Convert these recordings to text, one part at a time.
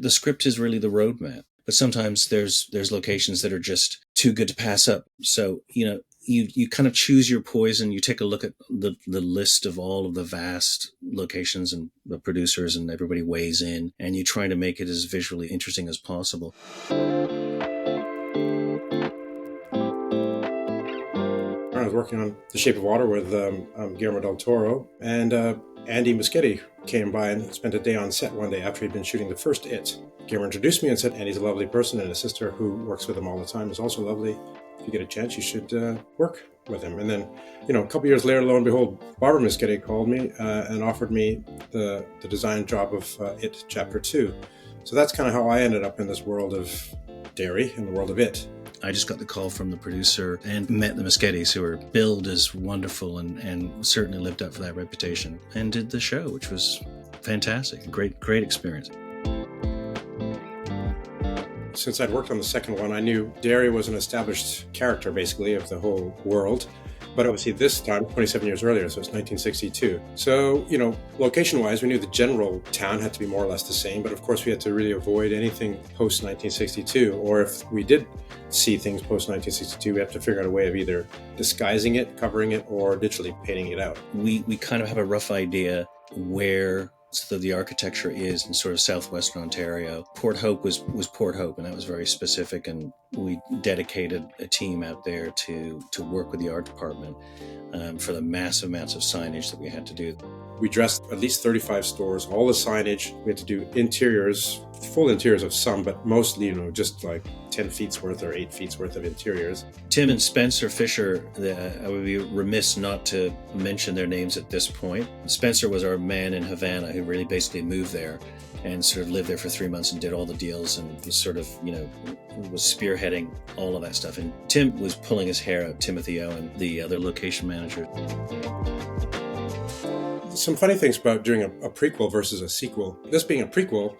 The script is really the roadmap, but sometimes there's locations that are just too good to pass up. So, you kind of choose your poison. You take a look at the list of all of the vast locations and the producers, and everybody weighs in, and you try to make it as visually interesting as possible. I was working on The Shape of Water with Guillermo del Toro, and Andy Muschietti came by and spent a day on set one day after he'd been shooting the first It. Guillermo introduced me and said, Andy's a lovely person, and his sister, who works with him all the time, is also lovely. If you get a chance, you should work with him. And then, a couple years later, lo and behold, Barbara Muschietti called me and offered me the design job of It Chapter 2. So that's kind of how I ended up in this world of Derry, in the world of It. I just got the call from the producer and met the Muschiettis, who were billed as wonderful and certainly lived up for that reputation, and did the show, which was fantastic. A great experience. Since I'd worked on the second one, I knew Derry was an established character, basically, of the whole world. But obviously this time, 27 years earlier, so it's 1962. So, location-wise, we knew the general town had to be more or less the same, but of course we had to really avoid anything post-1962, or if we did see things post-1962, we have to figure out a way of either disguising it, covering it, or digitally painting it out. We kind of have a rough idea where the architecture is in sort of southwestern Ontario. Port Hope was Port Hope, and that was very specific, and we dedicated a team out there to work with the art department for the massive amounts of signage that we had to do. We dressed at least 35 stores, all the signage. We had to do interiors, full interiors of some, but mostly, just like 10 feet's worth or 8 feet's worth of interiors. Tim and Spencer Fisher, I would be remiss not to mention their names at this point. Spencer was our man in Havana who really basically moved there and sort of lived there for 3 months and did all the deals and was sort of, was spearheading all of that stuff. And Tim was pulling his hair out, Timothy Owen, the other location manager. Some funny things about doing a prequel versus a sequel. This being a prequel,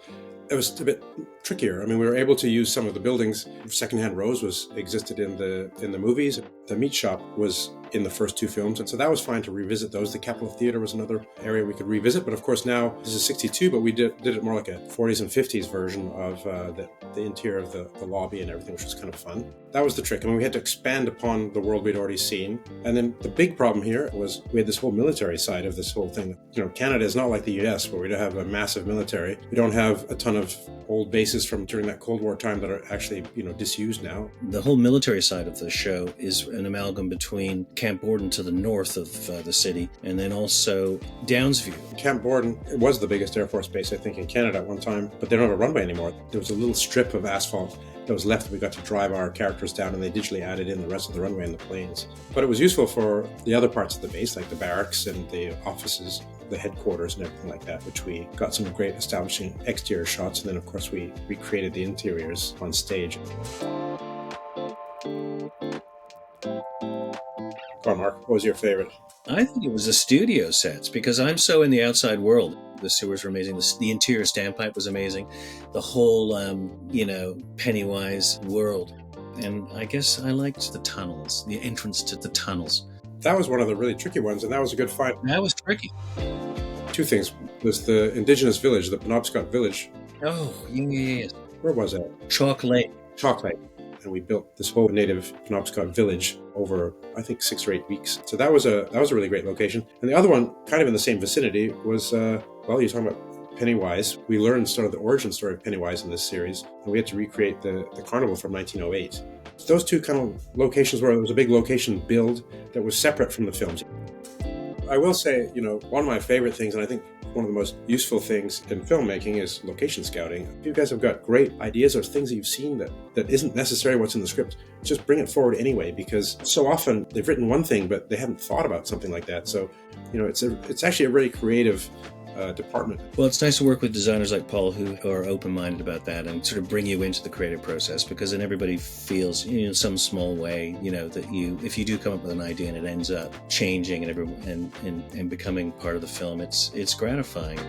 it was a bit trickier. I mean, we were able to use some of the buildings. Secondhand Rose existed in the movies. The meat shop was in the first two films, and so that was fine to revisit those. The Capitol Theater was another area we could revisit, but of course now this is 62, but we did it more like a 40s and 50s version of the interior of the lobby and everything, which was kind of fun. That was the trick. I mean, we had to expand upon the world we'd already seen. And then the big problem here was we had this whole military side of this whole thing. Canada is not like the US, where we don't have a massive military. We don't have a ton of old bases from during that Cold War time that are actually, disused now. The whole military side of the show is an amalgam between Camp Borden to the north of the city, and then also Downsview. Camp Borden was the biggest Air Force base, I think, in Canada at one time, but they don't have a runway anymore. There was a little strip of asphalt that was left that we got to drive our characters down, and they digitally added in the rest of the runway and the planes. But it was useful for the other parts of the base, like the barracks and the offices, the headquarters and everything like that, which we got some great establishing exterior shots, and then of course we recreated the interiors on stage. Go on, Mark, what was your favorite? I think it was the studio sets, because I'm so in the outside world. The sewers were amazing. The interior standpipe was amazing. The whole, Pennywise world. And I guess I liked the tunnels, the entrance to the tunnels. That was one of the really tricky ones, and that was a good fight. That was tricky. Two things. There's the indigenous village, the Penobscot village. Oh, yes. Where was that? Chalk Lake. Chalk Lake. And we built this whole native Penobscot village over, I think, 6 or 8 weeks. So that was a really great location. And the other one, kind of in the same vicinity, was, you're talking about Pennywise. We learned sort of the origin story of Pennywise in this series, and we had to recreate the carnival from 1908. So those two kind of locations where there was a big location build that was separate from the films. I will say, one of my favorite things, and I think one of the most useful things in filmmaking, is location scouting. If you guys have got great ideas or things that you've seen that isn't necessarily what's in the script, just bring it forward anyway, because so often they've written one thing, but they haven't thought about something like that. So, it's actually a really creative department. Well, it's nice to work with designers like Paul who are open-minded about that and sort of bring you into the creative process, because then everybody feels, in some small way, that if you do come up with an idea and it ends up changing and becoming part of the film, it's gratifying.